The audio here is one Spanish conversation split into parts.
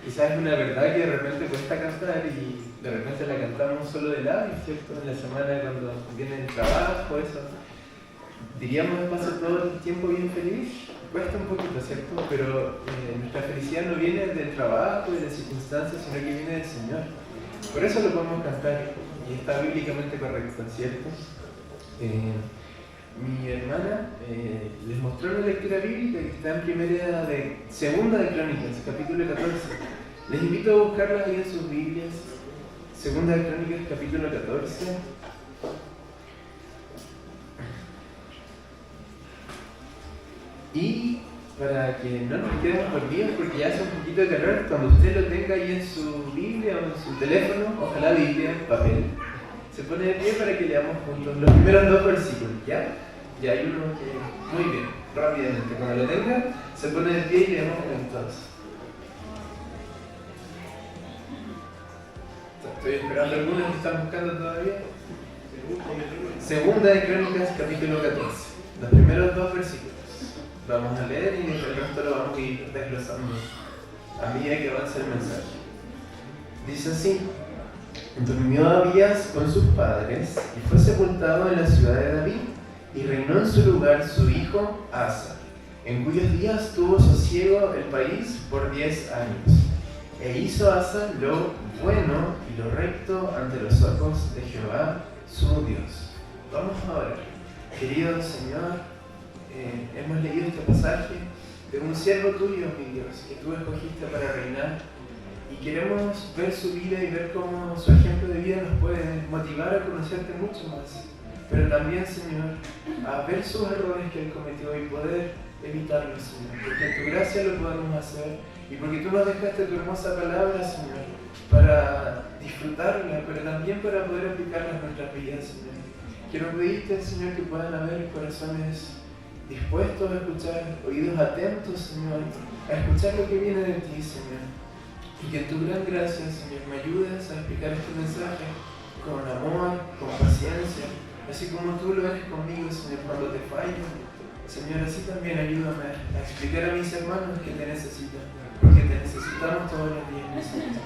Quizás es una verdad que de repente cuesta cantar y de repente la cantamos solo de labios, ¿cierto? En la semana cuando viene el trabajo, eso. Diríamos de paso todo el tiempo bien feliz, cuesta un poquito, ¿cierto? Pero nuestra felicidad no viene del trabajo y de las circunstancias, sino que viene del Señor. Por eso lo podemos cantar y está bíblicamente correcto, ¿cierto? Mi hermana les mostró una lectura bíblica que está en Segunda de Crónicas, capítulo 14. Les invito a buscarla ahí en sus Biblias. Segunda de Crónicas, capítulo 14. Y para que no nos quedemos perdidos, porque ya hace un poquito de calor, cuando usted lo tenga ahí en su Biblia o en su teléfono, ojalá Biblia en papel, se pone de pie para que leamos juntos los primeros 2 versículos, ¿ya? Ya hay uno que... Muy bien, rápidamente. Cuando lo tenga, se pone de pie y leemos juntos. Estoy esperando algunos que están buscando todavía. Segunda de Crónicas, capítulo 14. Los primeros 2 versículos. Vamos a leer y el resto lo vamos a ir desglosando a medida que avance el mensaje. Dice así: durmió Abías con sus padres y fue sepultado en la ciudad de David, y reinó en su lugar su hijo Asa, en cuyos días tuvo sosiego el país por 10 años. E hizo Asa lo bueno y lo recto ante los ojos de Jehová su Dios. Vamos a orar. Querido Señor, hemos leído este pasaje de un siervo tuyo, mi Dios, que tú escogiste para reinar, y queremos ver su vida y ver cómo su ejemplo de vida nos puede motivar a conocerte mucho más, pero también, Señor, a ver sus errores que él cometió y poder evitarlos, Señor, porque en tu gracia lo podemos hacer y porque tú nos dejaste tu hermosa palabra, Señor, para disfrutarla, pero también para poder aplicarla en nuestras vidas, Señor. Quiero pedirte, Señor, que puedan haber corazones dispuestos a escuchar, oídos atentos, Señor, a escuchar lo que viene de ti, Señor. Y que en tu gran gracia, Señor, me ayudes a explicar este mensaje con amor, con paciencia, así como tú lo eres conmigo, Señor, cuando te fallo. Señor, así también ayúdame a explicar a mis hermanos que te necesitan, porque te necesitamos todos los días, Señor.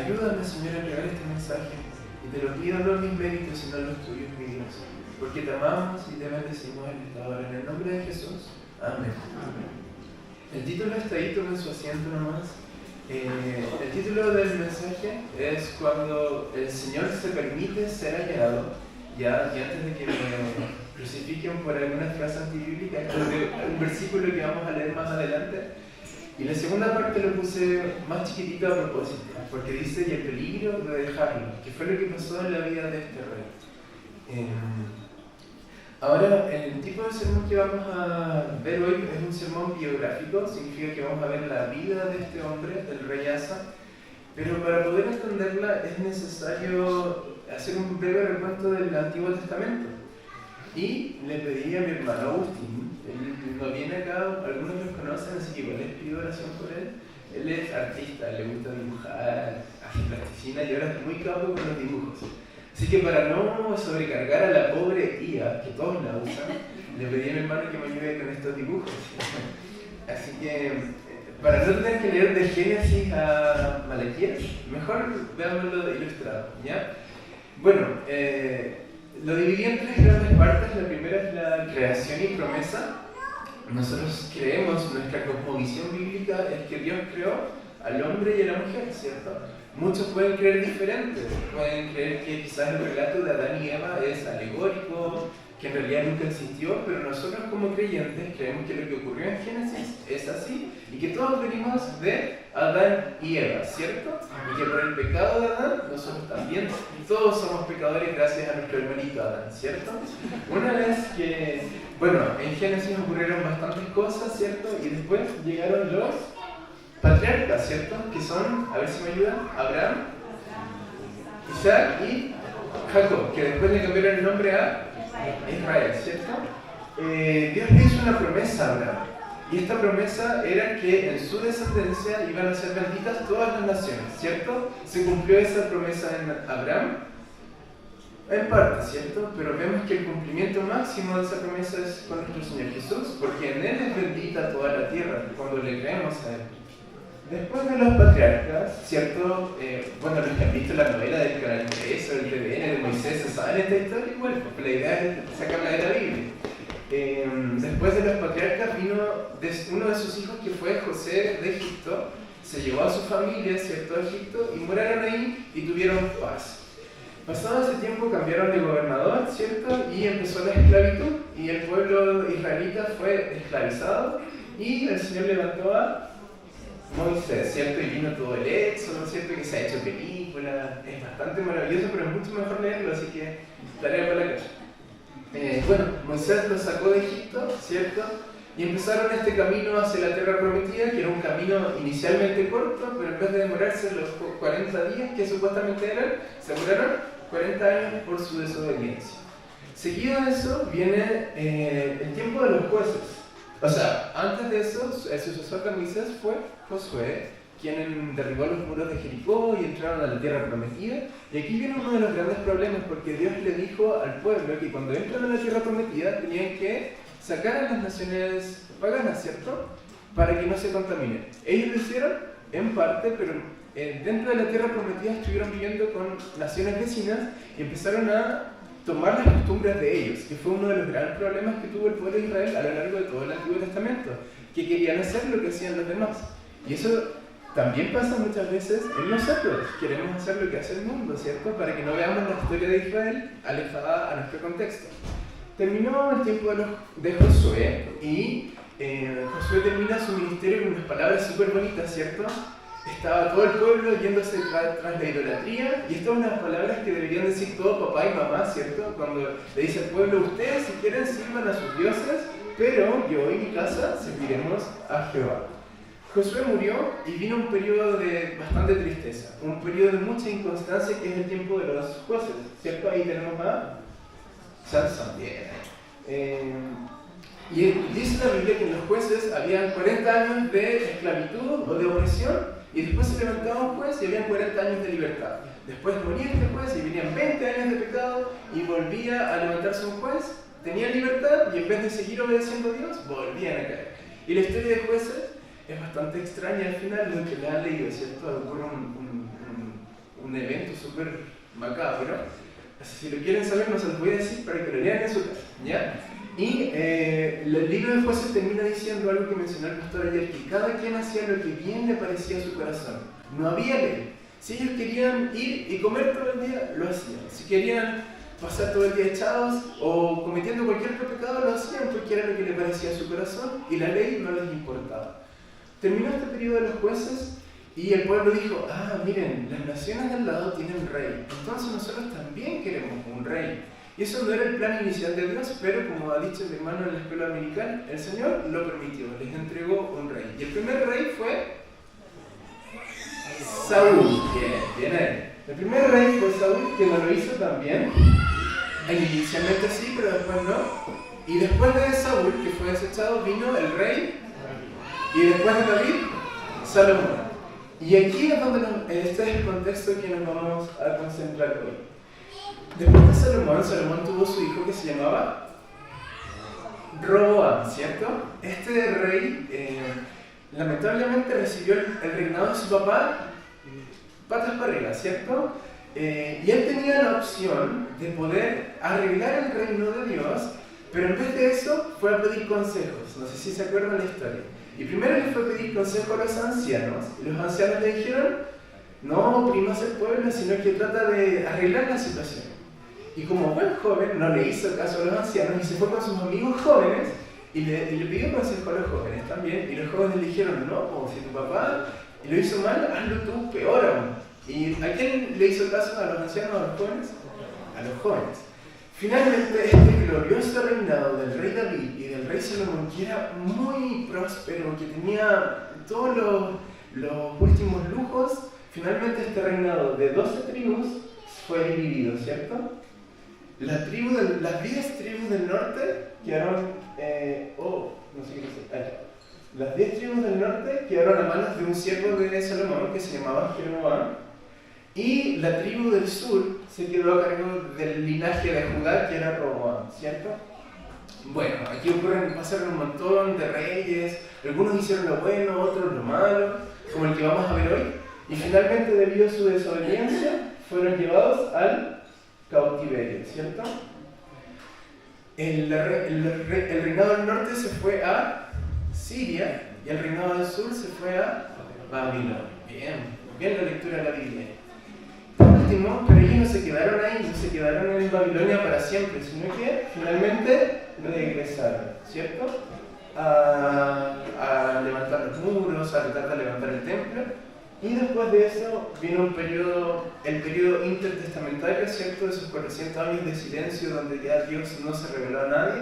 Ayúdame, Señor, a entregar este mensaje, y te lo pido no mis méritos, sino los tuyos, mi Dios, porque te amamos y te bendecimos en esta hora. En el nombre de Jesús. Amén. El título está ahí, tomen su asiento nomás. El título del mensaje es Cuando el Señor se permite ser hallado. Ya antes de que me crucifiquen por algunas frases antibíblicas, un versículo que vamos a leer más adelante. Y la segunda parte lo puse más chiquitito a propósito, porque dice: y el peligro de dejarlo, que fue lo que pasó en la vida de este rey. Ahora, el tipo de sermón que vamos a ver hoy es un sermón biográfico, significa que vamos a ver la vida de este hombre, del rey Asa, pero para poder entenderla es necesario hacer un breve recuento del Antiguo Testamento. Y le pedí a mi hermano Agustín, él no viene acá, algunos lo conocen, así que igual les pido oración por él. Él es artista, le gusta dibujar, hace plasticina y ahora es muy capo con los dibujos. Así que para no sobrecargar a la pobre IA, que todos la usan, le pedí a mi hermano que me ayude con estos dibujos. Así que, para no tener que leer de Génesis a Malaquías, mejor veámoslo ilustrado, ¿ya? Bueno, lo dividí en 3 grandes partes. La primera es la creación y promesa. Nosotros creemos, nuestra cosmovisión bíblica es que Dios creó al hombre y a la mujer, ¿cierto? Muchos pueden creer diferente, pueden creer que quizás el relato de Adán y Eva es alegórico, que en realidad nunca existió, pero nosotros como creyentes creemos que lo que ocurrió en Génesis es así y que todos venimos de Adán y Eva, ¿cierto? Y que por el pecado de Adán, nosotros también todos somos pecadores gracias a nuestro hermanito Adán, ¿cierto? Una vez que, bueno, en Génesis ocurrieron bastantes cosas, ¿cierto? Y después llegaron los patriarcas, ¿cierto? Que son, a ver si me ayudan, Abraham, Isaac y Jacob, que después le cambiaron el nombre a Israel, ¿cierto? Dios le hizo una promesa a Abraham, y esta promesa era que en su descendencia iban a ser benditas todas las naciones, ¿cierto? Se cumplió esa promesa en Abraham, en parte, ¿cierto? Pero vemos que el cumplimiento máximo de esa promesa es con nuestro Señor Jesús, porque en Él es bendita toda la tierra, cuando le creemos a Él. Después de los patriarcas, ¿cierto? Bueno, los que han visto la novela del Canal 3 o el TVN de Moisés, ¿se saben esta historia? Igual, porque la idea es sacarla de la Biblia. Después de los patriarcas vino uno de sus hijos que fue José de Egipto, se llevó a su familia, ¿cierto?, a Egipto y murieron ahí y tuvieron paz. Pasado ese tiempo cambiaron de gobernador, ¿cierto? Y empezó la esclavitud y el pueblo israelita fue esclavizado y el Señor levantó a Moisés, ¿cierto? Y vino todo el éxodo, ¿cierto? Que se ha hecho película, es bastante maravilloso, pero es mucho mejor leerlo, así que tarea para la casa. Bueno, Moisés los sacó de Egipto, ¿cierto? Y empezaron este camino hacia la tierra prometida, que era un camino inicialmente corto, pero en vez de demorarse los 40 días que supuestamente eran, se demoraron 40 años por su desobediencia. Seguido de eso viene el tiempo de los jueces. O sea, antes de eso, el sucesor de Moisés fue Josué, quien derribó los muros de Jericó y entraron a la tierra prometida. Y aquí viene uno de los grandes problemas, porque Dios le dijo al pueblo que cuando entran a la tierra prometida tenían que sacar a las naciones paganas, ¿cierto? Para que no se contaminen. Ellos lo hicieron en parte, pero dentro de la tierra prometida estuvieron viviendo con naciones vecinas y empezaron a tomar las costumbres de ellos, que fue uno de los grandes problemas que tuvo el pueblo de Israel a lo largo de todo el Antiguo Testamento, que querían hacer lo que hacían los demás. Y eso también pasa muchas veces en nosotros. Queremos hacer lo que hace el mundo, ¿cierto? Para que no veamos la historia de Israel alejada a nuestro contexto. Terminó el tiempo de Josué y Josué termina su ministerio con unas palabras súper bonitas, ¿cierto? Estaba todo el pueblo yéndose tras la idolatría, y estas son unas palabras que deberían decir todo papá y mamá, ¿cierto? Cuando le dice al pueblo, ustedes si quieren sirvan a sus dioses, pero yo y mi casa serviremos a Jehová. Josué murió y vino un periodo de bastante tristeza, un periodo de mucha inconstancia que es el tiempo de los jueces, ¿cierto? Ahí tenemos a Sansón, bien. Y dice la Biblia que en los jueces habían 40 años de esclavitud o de opresión, y después se levantaba un juez y habían 40 años de libertad. Después moría este juez y venían 20 años de pecado y volvía a levantarse un juez, tenía libertad y en vez de seguir obedeciendo a Dios, volvían a caer. Y la historia de jueces es bastante extraña al final, lo que la han leído, ¿cierto? Ocurre un evento súper macabro. Así, si lo quieren saber, no se los voy a decir para que lo lean en su casa, ¿ya? Y el libro de Jueces termina diciendo algo que mencionó el pastor ayer, que cada quien hacía lo que bien le parecía a su corazón. No había ley. Si ellos querían ir y comer todo el día, lo hacían. Si querían pasar todo el día echados o cometiendo cualquier otro pecado, lo hacían porque era lo que le parecía a su corazón y la ley no les importaba. Terminó este periodo de los jueces y el pueblo dijo, miren, las naciones del lado tienen rey, entonces nosotros también queremos un rey. Y eso no era el plan inicial de Dios, pero como ha dicho el hermano en la escuela dominical, el Señor lo permitió, les entregó un rey. Y el primer rey fue Saúl. Bien ahí. El primer rey fue Saúl, que no lo hizo tan bien. Inicialmente sí, pero después no. Y después de Saúl, que fue desechado, vino el rey. Y después de David, Salomón. Y aquí es donde este es el contexto que nos vamos a concentrar hoy. Después de Salomón tuvo su hijo que se llamaba Roboam, ¿cierto? Este rey lamentablemente recibió el reinado de su papá patas para arriba, ¿cierto? Y él tenía la opción de poder arreglar el reino de Dios, pero en vez de eso fue a pedir consejos. No sé si se acuerdan la historia. Y primero le fue a pedir consejo a los ancianos, y los ancianos le dijeron, no oprimas al pueblo, sino que trata de arreglar la situación. Y como buen joven no le hizo caso a los ancianos y se fue con sus amigos jóvenes y le pidió consejo a los jóvenes también. Y los jóvenes le dijeron, no, como si tu papá lo hizo mal, hazlo tú peor aún. ¿Y a quién le hizo caso? ¿A los ancianos o a los jóvenes? A los jóvenes. Finalmente, este glorioso reinado del rey David y del rey Salomón, que era muy próspero, que tenía todos los últimos lujos, finalmente este reinado de 12 tribus fue dividido, ¿cierto? Las 10 tribus del norte quedaron, las 10 tribus del norte quedaron a manos de un siervo de Salomón que se llamaba Jeroboam, y la tribu del sur se quedó a cargo del linaje de Judá, que era Roboam, ¿cierto? Bueno, aquí pasaron un montón de reyes, algunos hicieron lo bueno, otros lo malo, como el que vamos a ver hoy, y finalmente, debido a su desobediencia, fueron llevados al cautiverio, ¿cierto? El reinado del norte se fue a Siria y el reinado del sur se fue a Babilonia. Bien la lectura de la Biblia. Por último, pero ellos no se quedaron ahí, no se quedaron en Babilonia para siempre, sino que finalmente regresaron, ¿cierto? A levantar los muros, a tratar de levantar el templo. Y después de eso vino el periodo intertestamentario, ¿cierto? De esos 400 años de silencio donde ya Dios no se reveló a nadie.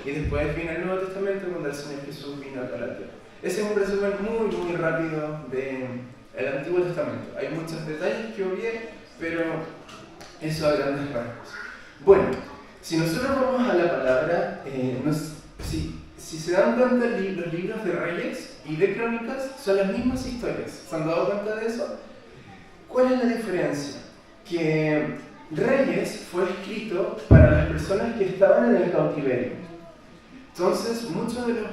Y después vino el Nuevo Testamento cuando el Señor Jesús vino acá a la tierra. Ese es un resumen muy rápido del Antiguo Testamento. Hay muchos detalles que obvié, pero eso a grandes rasgos. Bueno, si nosotros vamos a la palabra, si se dan cuenta, los libros de Reyes y de Crónicas son las mismas historias. ¿Se han dado cuenta de eso? ¿Cuál es la diferencia? Que Reyes fue escrito para las personas que estaban en el cautiverio. Entonces, muchos de los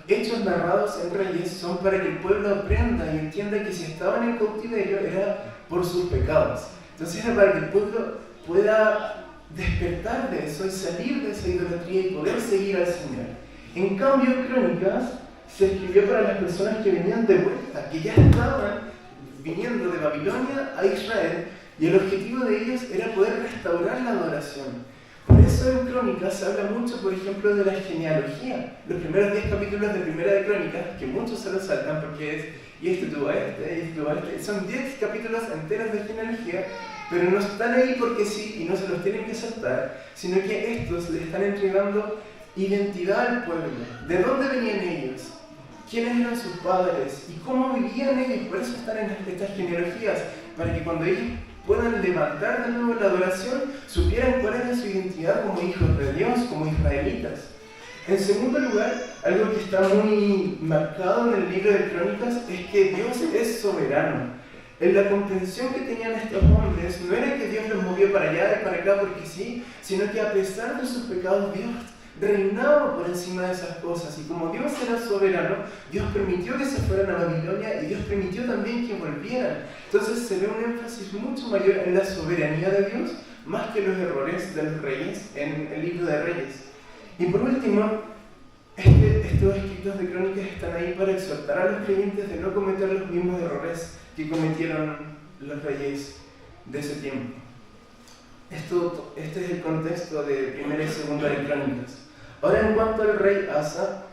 hechos narrados en Reyes son para que el pueblo aprenda y entienda que si estaban en cautiverio era por sus pecados. Entonces era para que el pueblo pueda despertar de eso y salir de esa idolatría y poder seguir al Señor. En cambio, Crónicas se escribió para las personas que venían de vuelta, que ya estaban viniendo de Babilonia a Israel, y el objetivo de ellos era poder restaurar la adoración. Por eso en Crónicas se habla mucho, por ejemplo, de la genealogía. Los primeros 10 capítulos de Primera de Crónicas, que muchos se los saltan porque es, y este tuvo a este, y este tuvo a este. Son 10 capítulos enteros de genealogía, pero no están ahí porque sí, y no se los tienen que saltar, sino que estos le están entregando identidad al pueblo. ¿De dónde venían ellos? ¿Quiénes eran sus padres? ¿Y cómo vivían ellos? Por eso están en estas genealogías, para que cuando ellos puedan levantar de nuevo la adoración, supieran cuál era su identidad como hijos de Dios, como israelitas. En segundo lugar, algo que está muy marcado en el libro de Crónicas es que Dios es soberano. En la comprensión que tenían estos hombres, no era que Dios los movió para allá y para acá porque sí, sino que a pesar de sus pecados, Dios reinaba por encima de esas cosas, y como Dios era soberano, Dios permitió que se fueran a Babilonia y Dios permitió también que volvieran. Entonces se ve un énfasis mucho mayor en la soberanía de Dios, más que los errores de los reyes en el libro de Reyes. Y por último, estos escritos de Crónicas están ahí para exhortar a los creyentes de no cometer los mismos errores que cometieron los reyes de ese tiempo. Este es el contexto de Primera y Segunda de Crónicas. Ahora, en cuanto al rey Asa,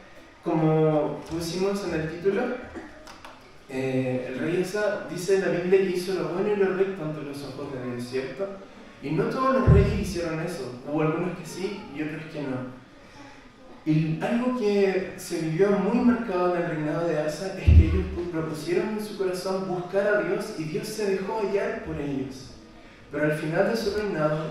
como pusimos en el título, el rey Asa dice en la Biblia que hizo lo bueno y lo recto ante los ojos de Dios, ¿cierto? Y no todos los reyes hicieron eso, hubo algunos que sí y otros que no. Y algo que se vivió muy marcado en el reinado de Asa es que ellos propusieron en su corazón buscar a Dios y Dios se dejó hallar por ellos. Pero al final de su reinado,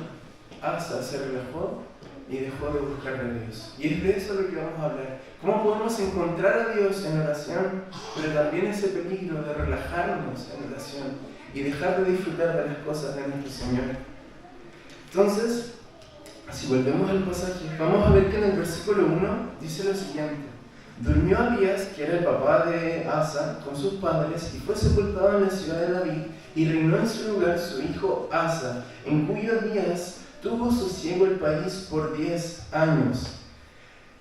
Asa se relajó y dejó de buscar a Dios. Y es de eso lo que vamos a hablar. ¿Cómo podemos encontrar a Dios en oración, pero también ese peligro de relajarnos en oración y dejar de disfrutar de las cosas de nuestro Señor? Entonces, si volvemos al pasaje, vamos a ver que en el versículo 1 dice lo siguiente: durmió Abías, que era el papá de Asa, con sus padres, y fue sepultado en la ciudad de David, y reinó en su lugar su hijo Asa, en cuyos días tuvo sosiego el país por 10 años.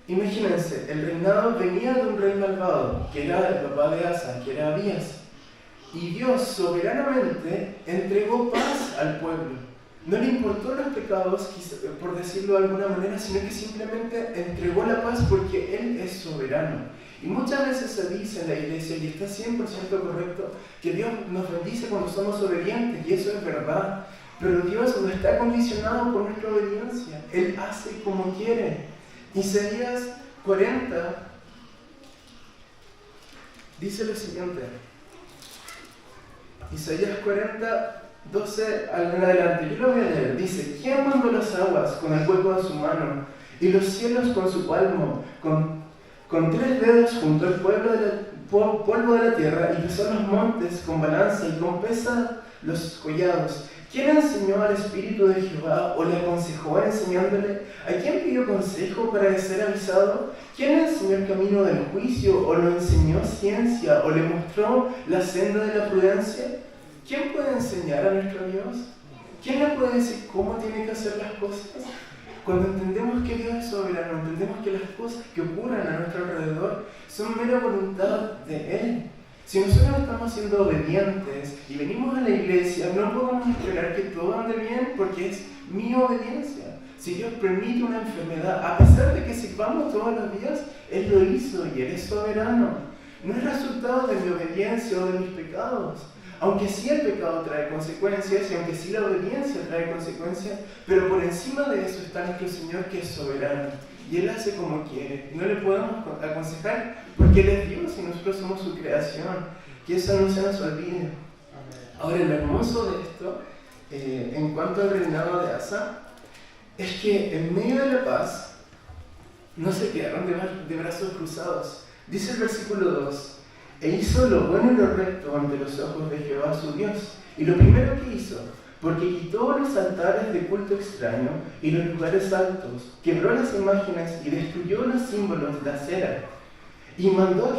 Imagínense, el reinado venía de un rey malvado, que era el papá de Asa, que era Abías, y Dios soberanamente entregó paz al pueblo. No le importó los pecados, por decirlo de alguna manera, sino que simplemente entregó la paz porque Él es soberano. Y muchas veces se dice en la iglesia, y está 100% correcto, que Dios nos bendice cuando somos obedientes, y eso es verdad. Pero Dios no está condicionado por nuestra obediencia. Él hace como quiere. Isaías 40 dice lo siguiente. Isaías 40, 12 en adelante. Yo lo voy a leer. Dice: ¿quién mandó las aguas con el hueco de su mano y los cielos con su palmo? Con 3 dedos juntó el polvo de la tierra y pesó los montes con balanza y con pesa los collados. ¿Quién enseñó al Espíritu de Jehová o le aconsejó enseñándole? ¿A quién pidió consejo para ser avisado? ¿Quién enseñó el camino del juicio o lo enseñó ciencia o le mostró la senda de la prudencia? ¿Quién puede enseñar a nuestro Dios? ¿Quién le puede decir cómo tiene que hacer las cosas? Cuando entendemos que Dios es soberano, entendemos que las cosas que ocurren a nuestro alrededor son mera voluntad de Él. Si nosotros estamos siendo obedientes y venimos a la iglesia, no podemos esperar que todo ande bien porque es mi obediencia. Si Dios permite una enfermedad, a pesar de que sirvamos todos los días, Él lo hizo y Él es soberano. No es resultado de mi obediencia o de mis pecados. Aunque sí el pecado trae consecuencias y aunque sí la obediencia trae consecuencias, pero por encima de eso está nuestro Señor que es soberano y Él hace como quiere. No le podemos aconsejar porque Él es Dios y nosotros somos su creación. Que eso no se nos olvide. Ahora, lo hermoso de esto, en cuanto al reinado de Asa, es que en medio de la paz no se quedaron de brazos cruzados. Dice el versículo 2. E hizo lo bueno y lo recto ante los ojos de Jehová su Dios. Y lo primero que hizo, porque quitó los altares de culto extraño y los lugares altos, quebró las imágenes y destruyó los símbolos de acera. Y mandó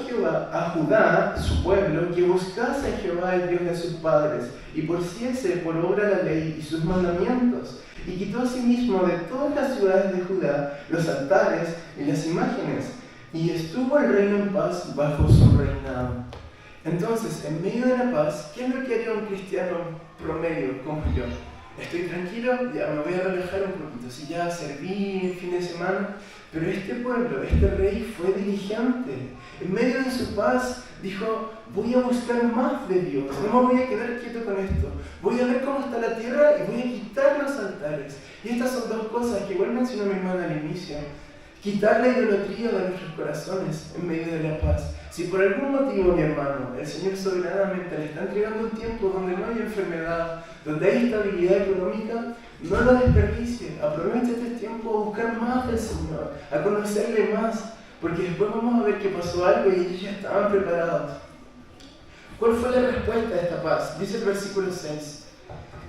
a Judá, su pueblo, que buscase a Jehová, el Dios de sus padres, y pusiese por obra la ley y sus mandamientos. Y quitó asimismo de todas las ciudades de Judá los altares y las imágenes. Y estuvo el reino en paz bajo su reinado. Entonces, en medio de la paz, ¿qué es lo que haría un cristiano promedio como yo? Estoy tranquilo, ya me voy a relajar un poquito. Si ya serví el fin de semana, pero este pueblo, este rey fue diligente. En medio de su paz, dijo, voy a buscar más de Dios. No me voy a quedar quieto con esto. Voy a ver cómo está la tierra y voy a quitar los altares. Y estas son dos cosas que igual mencionó mi hermana al inicio. Quitar la idolatría de nuestros corazones en medio de la paz. Si por algún motivo, mi hermano, el Señor soberanamente le está entregando un tiempo donde no hay enfermedad, donde hay estabilidad económica, no lo desperdicie. Aproveche este tiempo a buscar más del Señor, a conocerle más, porque después vamos a ver que pasó algo y ellos ya estaban preparados. ¿Cuál fue la respuesta a esta paz? Dice el versículo 6.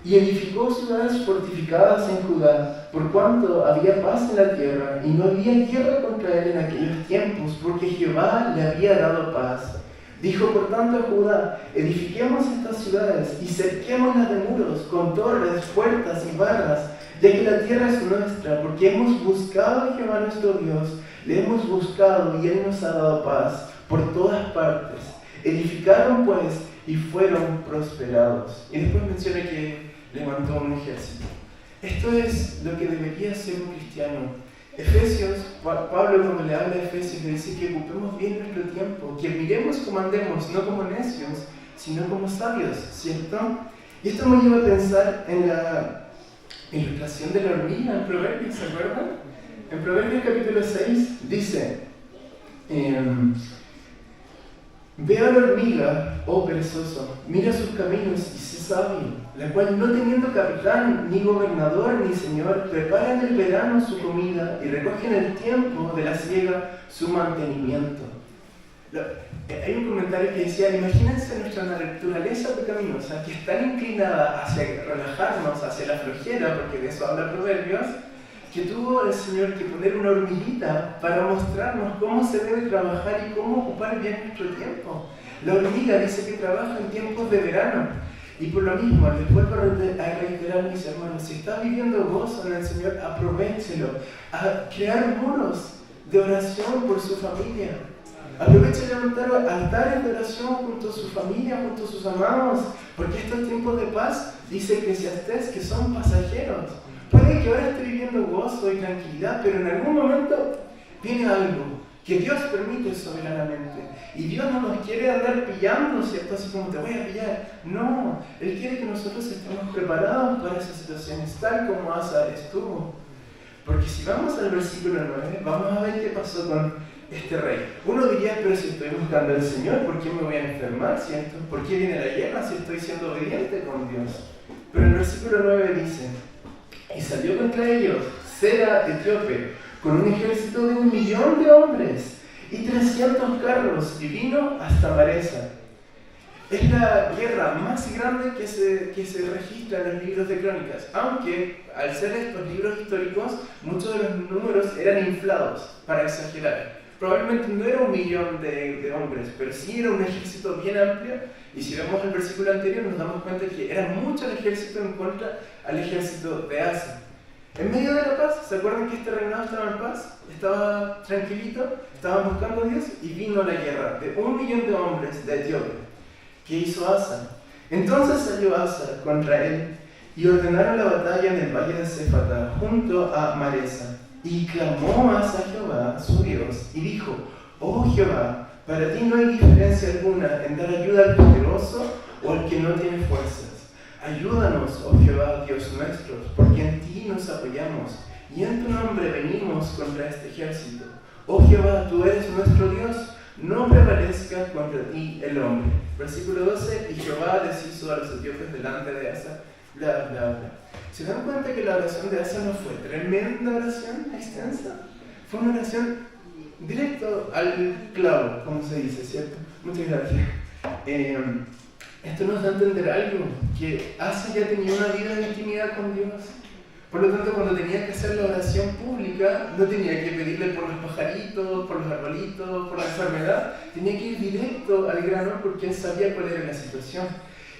Y edificó ciudades fortificadas en Judá, por cuanto había paz en la tierra, y no había guerra contra él en aquellos tiempos, porque Jehová le había dado paz. Dijo por tanto a Judá, edifiquemos estas ciudades y cerquémoslas de muros, con torres, puertas y barras, ya que la tierra es nuestra, porque hemos buscado a Jehová nuestro Dios, le hemos buscado y Él nos ha dado paz por todas partes. Edificaron pues y fueron prosperados. Y después menciona que levantó un ejército. Esto es lo que debería ser un cristiano. Efesios, Pablo cuando le habla a Efesios le dice que ocupemos bien nuestro tiempo, que miremos como andemos, no como necios, sino como sabios, ¿cierto? Y esto me lleva a pensar en la ilustración de la hormiga en Proverbios, ¿se acuerdan? En Proverbios capítulo 6 dice, ve a la hormiga, oh perezoso, mira sus caminos y sé sabio, la cual no teniendo capitán, ni gobernador, ni señor, prepara en el verano su comida y recoge en el tiempo de la siega su mantenimiento. Hay un comentario que decía, imagínense nuestra naturaleza pecaminosa que es tan inclinada hacia relajarnos, hacia la flojera, porque de eso habla Proverbios, que tuvo el Señor que poner una hormiguita para mostrarnos cómo se debe trabajar y cómo ocupar bien nuestro tiempo. La hormiga dice que trabaja en tiempos de verano. Y por lo mismo, les vuelvo a reiterar, mis hermanos, si estás viviendo gozo en el Señor, aprovéchelo a crear muros de oración por su familia. Aproveche a levantar altares de oración junto a su familia, junto a sus amados, porque estos tiempos de paz, dice Eclesiastés, que son pasajeros. Puede que ahora esté viviendo gozo y tranquilidad, pero en algún momento viene algo que Dios permite soberanamente. Y Dios no nos quiere andar pillando, ¿cierto? Así como te voy a pillar. No, Él quiere que nosotros estemos preparados para esas situaciones, tal como Asa estuvo. Porque si vamos al versículo 9, vamos a ver qué pasó con este rey. Uno diría, pero si estoy buscando al Señor, ¿por qué me voy a enfermar, cierto? ¿Por qué viene la guerra si estoy siendo obediente con Dios? Pero el versículo 9 dice, y salió contra ellos Sera etíope, con un ejército de 1.000.000 de hombres y 300 carros, y vino hasta Maresa. Es la guerra más grande que se registra en los libros de crónicas, aunque al ser estos libros históricos, muchos de los números eran inflados para exagerar. Probablemente no era 1 millón de hombres, pero sí era un ejército bien amplio, y si vemos el versículo anterior nos damos cuenta que era mucho el ejército en contra al ejército de Asa. En medio de la paz, ¿se acuerdan que este reinado estaba en paz? Estaba tranquilito, estaban buscando a Dios y vino la guerra de 1 millón de hombres de Etiopía. ¿Qué hizo Asa? Entonces salió Asa contra él y ordenaron la batalla en el valle de Cefata, junto a Maresa. Y clamó Asa a Jehová, su Dios, y dijo: Oh Jehová, para ti no hay diferencia alguna en dar ayuda al poderoso o al que no tiene fuerzas. Ayúdanos, oh Jehová, Dios nuestro, porque en ti nos apoyamos, y en tu nombre venimos contra este ejército. Oh Jehová, tú eres nuestro Dios, no prevalezca contra ti el hombre. Versículo 12, y Jehová deshizo a los etíopes delante de Asa, bla, bla, bla. ¿Se dan cuenta que la oración de Asa no fue tremenda oración extensa? Fue una oración directo al clavo, como se dice, ¿cierto? Muchas gracias. Esto nos da a entender algo, que Asa ya tenía una vida de intimidad con Dios. Por lo tanto, cuando tenía que hacer la oración pública, no tenía que pedirle por los pajaritos, por los arbolitos, por la enfermedad. Tenía que ir directo al grano porque él sabía cuál era la situación.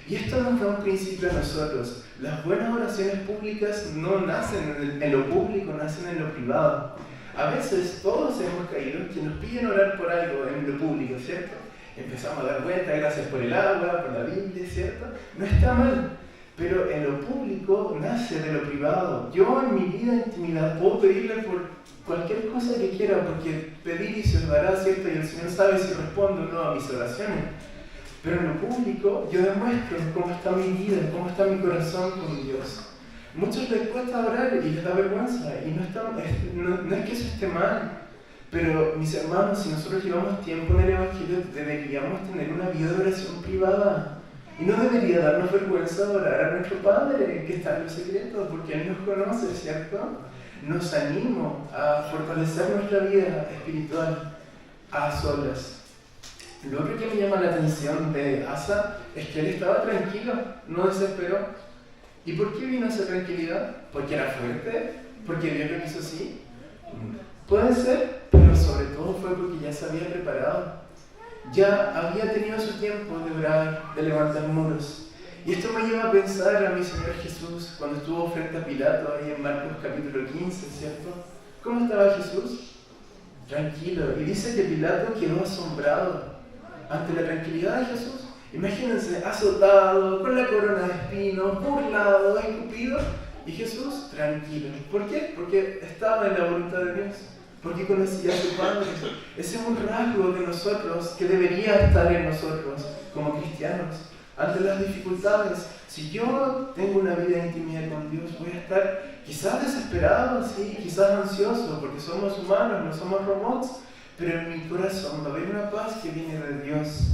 Y esto nos da un principio a nosotros. Las buenas oraciones públicas no nacen en lo público, nacen en lo privado. A veces todos hemos caído que nos piden orar por algo en lo público, ¿cierto? Empezamos a dar vueltas, gracias por el agua, por la Biblia, ¿cierto? No está mal, pero en lo público nace de lo privado. Yo en mi vida de intimidad puedo pedirle por cualquier cosa que quiera, porque pedir y se os dará, ¿cierto? Y el Señor sabe si respondo o no a mis oraciones. Pero en lo público yo demuestro cómo está mi vida, cómo está mi corazón con Dios. Muchos les cuesta orar y les da vergüenza, y no es que eso esté mal. Pero, mis hermanos, si nosotros llevamos tiempo en el Evangelio, deberíamos tener una vida de oración privada. Y no debería darnos vergüenza orar a nuestro Padre, que está en los secretos, porque Él nos conoce, ¿cierto? Nos animo a fortalecer nuestra vida espiritual a solas. Lo otro que me llama la atención de Asa es que él estaba tranquilo, no desesperó. ¿Y por qué vino esa tranquilidad? ¿Porque era fuerte? ¿Porque Dios lo quiso así? Puede ser, pero sobre todo fue porque ya se había preparado. Ya había tenido su tiempo de orar, de levantar muros. Y esto me lleva a pensar a mi Señor Jesús cuando estuvo frente a Pilato, ahí en Marcos capítulo 15, ¿cierto? ¿Cómo estaba Jesús? Tranquilo. Y dice que Pilato quedó asombrado ante la tranquilidad de Jesús. Imagínense, azotado, con la corona de espinos, burlado, escupido, y Jesús tranquilo. ¿Por qué? Porque estaba en la voluntad de Dios. Porque conocía a su Padre. Ese es un rasgo de nosotros que debería estar en nosotros como cristianos. Ante las dificultades, si yo tengo una vida de intimidad con Dios, voy a estar quizás desesperado, sí, quizás ansioso, porque somos humanos, no somos robots, pero en mi corazón va a haber una paz que viene de Dios.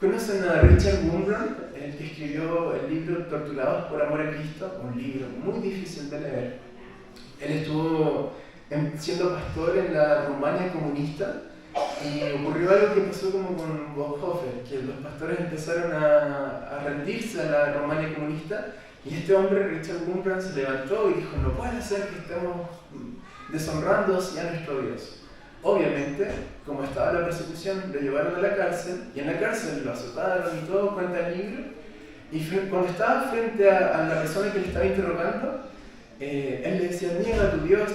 ¿Conocen a Richard Wurmbrand, el que escribió el libro Torturados por Amor a Cristo? Un libro muy difícil de leer. Él estuvo siendo pastor en la Rumania comunista y ocurrió algo que pasó como con Bonhoeffer, que los pastores empezaron a rendirse a la Rumania comunista, y este hombre, Richard Wurmbrand, se levantó y dijo: no puede ser que estemos deshonrando así a nuestro Dios. Obviamente, como estaba la persecución, lo llevaron a la cárcel, y en la cárcel lo azotaron y todo, cuenta el libro, y cuando estaba frente a la persona que le estaba interrogando, él le decía: niega a tu Dios,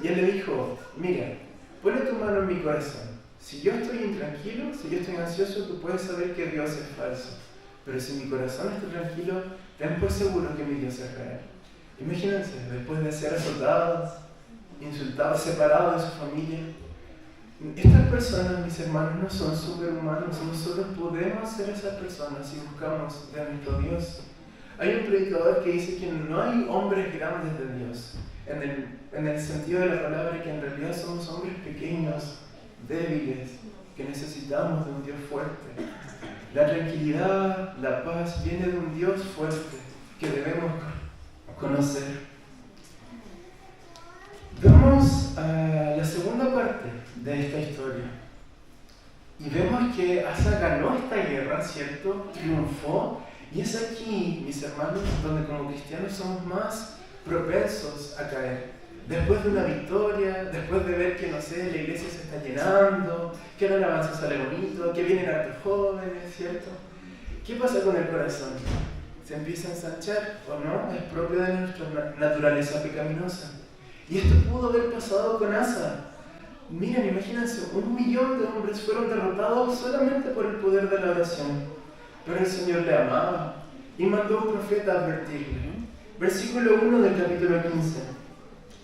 y él le dijo: mira, pone tu mano en mi corazón. Si yo estoy intranquilo, si yo estoy ansioso, tú puedes saber que Dios es falso. Pero si mi corazón está tranquilo, ten por seguro que mi Dios es real. Imagínense, después de ser azotados, insultados, separados de su familia, estas personas, mis hermanos, no son superhumanos. Nosotros podemos ser esas personas si buscamos de nuestro Dios. Hay un predicador que dice que no hay hombres grandes de Dios, en el sentido de la palabra, que en realidad somos hombres pequeños, débiles, que necesitamos de un Dios fuerte. La tranquilidad, la paz viene de un Dios fuerte que debemos conocer. Vamos a la segunda parte de esta historia. Y vemos que Asa ganó esta guerra, ¿cierto? Triunfó. Y es aquí, mis hermanos, donde como cristianos somos más propensos a caer. Después de una victoria, después de ver que, no sé, la iglesia se está llenando, que la alabanza sale bonito, que vienen hartos jóvenes, ¿cierto? ¿Qué pasa con el corazón? ¿Se empieza a ensanchar o no? Es propio de nuestra naturaleza pecaminosa. Y esto pudo haber pasado con Asa. Miren, imagínense, 1 millón de hombres fueron derrotados solamente por el poder de la oración. Pero el Señor le amaba y mandó a un profeta a advertirle. Versículo 1 del capítulo 15.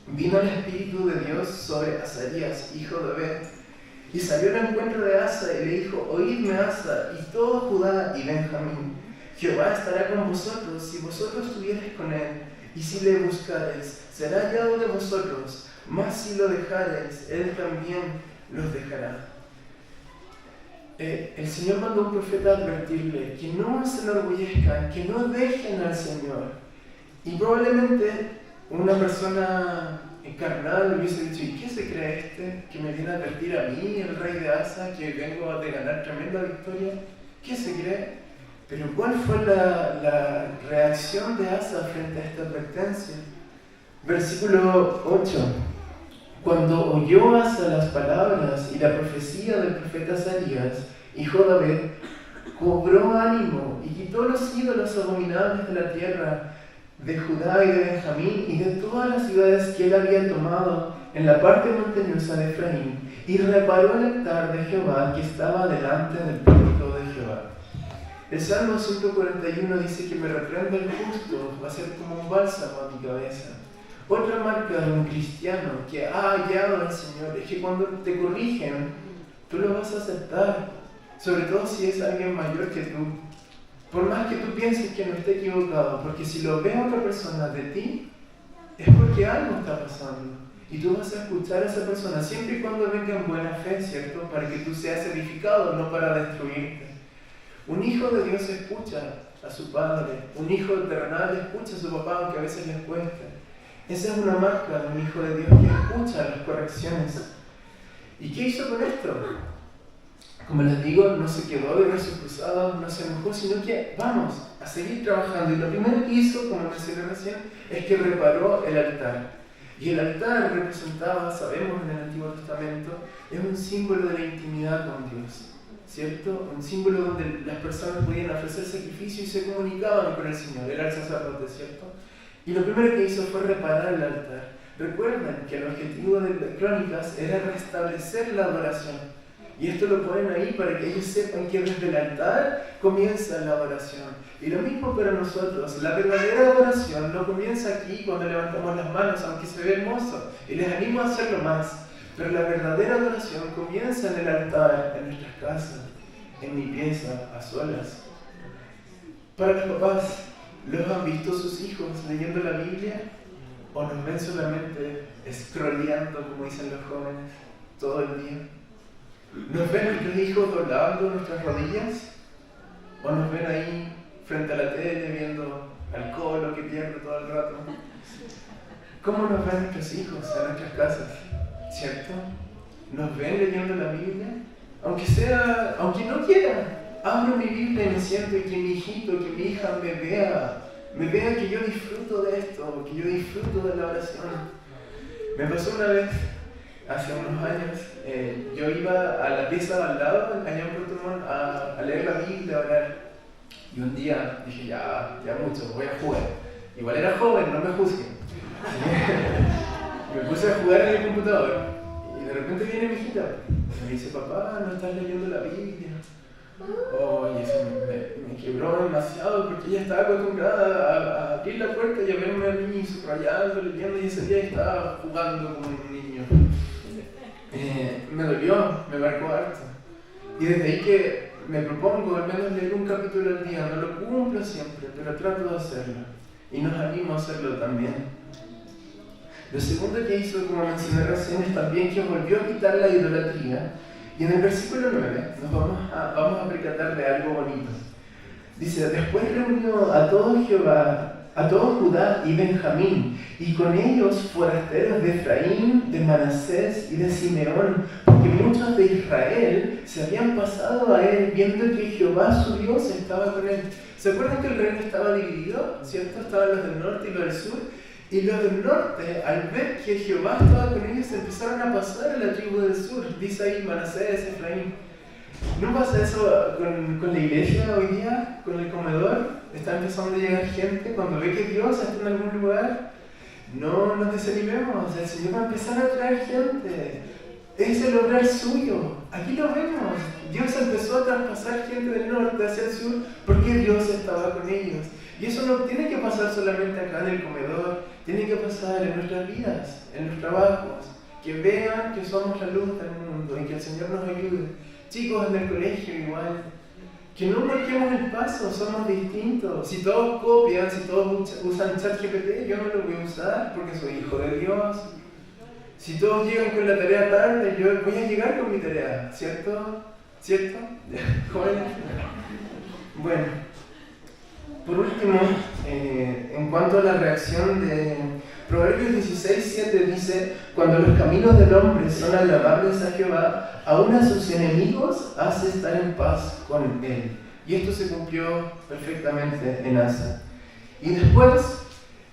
Vino el Espíritu de Dios sobre Azarías, hijo de Obed, y salió al encuentro de Asa y le dijo: Oídme, Asa, y todo Judá y Benjamín. Jehová estará con vosotros si vosotros estuviereis con él, y si le buscareis, será hallado de vosotros, mas si lo dejareis, él también los dejará. El Señor mandó a un profeta a advertirle que no se enorgullezcan, que no dejen al Señor. Y probablemente una persona carnal hubiese dicho: ¿y qué se cree este que me viene a advertir a mí, el rey de Asa, que vengo a ganar tremenda victoria? ¿Qué se cree? Pero ¿cuál fue la reacción de Asa frente a esta advertencia? Versículo 8. Cuando oyó Asa las palabras y la profecía del profeta Azarías, hijo de Obed, cobró ánimo y quitó los ídolos abominables de la tierra de Judá y de Benjamín y de todas las ciudades que él había tomado en la parte montañosa de Efraín, y reparó el altar de Jehová que estaba delante del pórtico de Jehová. El Salmo 141 dice que me reprende el justo, va a ser como un bálsamo a mi cabeza. Otra marca de un cristiano que ha hallado al Señor es que cuando te corrigen, tú lo vas a aceptar, sobre todo si es alguien mayor que tú. Por más que tú pienses que no esté equivocado, porque si lo ve otra persona de ti, es porque algo está pasando. Y tú vas a escuchar a esa persona siempre y cuando venga en buena fe, ¿cierto? Para que tú seas edificado, no para destruirte. Un hijo de Dios escucha a su padre, un hijo terrenal escucha a su papá, aunque a veces les cueste. Esa es una marca de un hijo de Dios que escucha las correcciones. ¿Y qué hizo con esto? Como les digo, no se quedó de brazos cruzados, no se enojó, sino que vamos a seguir trabajando. Y lo primero que hizo, como mencioné recién, es que reparó el altar. Y el altar representaba, sabemos en el Antiguo Testamento, es un símbolo de la intimidad con Dios, ¿cierto? Un símbolo donde las personas podían ofrecer sacrificio y se comunicaban con el Señor. Era el sacerdote, ¿cierto? Y lo primero que hizo fue reparar el altar. Recuerden que el objetivo de Crónicas era restablecer la adoración. Y esto lo ponen ahí para que ellos sepan que desde el altar comienza la adoración. Y lo mismo para nosotros. La verdadera adoración no comienza aquí cuando levantamos las manos, aunque se ve hermoso. Y les animo a hacerlo más. Pero la verdadera adoración comienza en el altar, en nuestras casas, en mi pieza, a solas. Para los papás, ¿los han visto sus hijos leyendo la Biblia? ¿O nos ven solamente scrolleando, como dicen los jóvenes, todo el día? ¿Nos ven nuestros hijos doblando nuestras rodillas? ¿O nos ven ahí frente a la tele viendo al colo que pierde todo el rato? ¿Cómo nos ven nuestros hijos en nuestras casas? ¿Cierto? ¿Nos ven leyendo la Biblia? Aunque no quiera. Abro mi Biblia y me siento y que mi hijito, que mi hija me vea que yo disfruto de esto, que yo disfruto de la oración. Me pasó una vez, hace unos años, yo iba a la pieza al lado, allá en Puerto Montt, a leer la Biblia, a orar. Y un día dije, ya mucho, voy a jugar. Igual era joven, no me juzguen. Me puse a jugar en el computador y de repente viene mi hijita y me dice: papá, ¿no estás leyendo la Biblia? Oh, y eso me quebró demasiado porque ella estaba acostumbrada a abrir la puerta y a verme a mí subrayando, leyendo, y ese día estaba jugando como un niño. Me dolió, me marcó harto. Y desde ahí que me propongo al menos leer un capítulo al día. No lo cumplo siempre, pero trato de hacerlo. Y nos animo a hacerlo también. Lo segundo que hizo, como mencioné recién, es también que volvió a quitar la idolatría. Y en el versículo 9 nos vamos a percatar de algo bonito. Dice: después reunió a todo Jehová a todo Judá y Benjamín, y con ellos forasteros de Efraín, de Manasés y de Simeón, porque muchos de Israel se habían pasado a él, viendo que Jehová su Dios estaba con él. ¿Se acuerdan que el reino estaba dividido? ¿Cierto? Estaban los del norte y los del sur. Y los del norte, al ver que Jehová estaba con ellos, empezaron a pasar a la tribu del sur. Dice ahí Manasés, Efraín. ¿No pasa eso con la iglesia hoy día? ¿Con el comedor? Está empezando a llegar gente cuando ve que Dios está en algún lugar. No nos desanimemos, el Señor va a empezar a traer gente. Es el obrar suyo. Aquí lo vemos. Dios empezó a traspasar gente del norte hacia el sur porque Dios estaba con ellos. Y eso no tiene que pasar solamente acá en el comedor, tiene que pasar en nuestras vidas, en los trabajos. Que vean que somos la luz del mundo y que el Señor nos ayude. Chicos, en el colegio igual. Que no marquemos el paso, somos distintos. Si todos copian, si todos usan ChatGPT, yo no lo voy a usar porque soy hijo de Dios. Si todos llegan con la tarea tarde, yo voy a llegar con mi tarea, ¿cierto? ¿Cierto? Jóvenes. Bueno, por último, en cuanto a la reacción de Proverbios 16:7 dice: cuando los caminos del hombre son agradables a Jehová, aún a sus enemigos hace estar en paz con él. Y esto se cumplió perfectamente en Asa. Y después,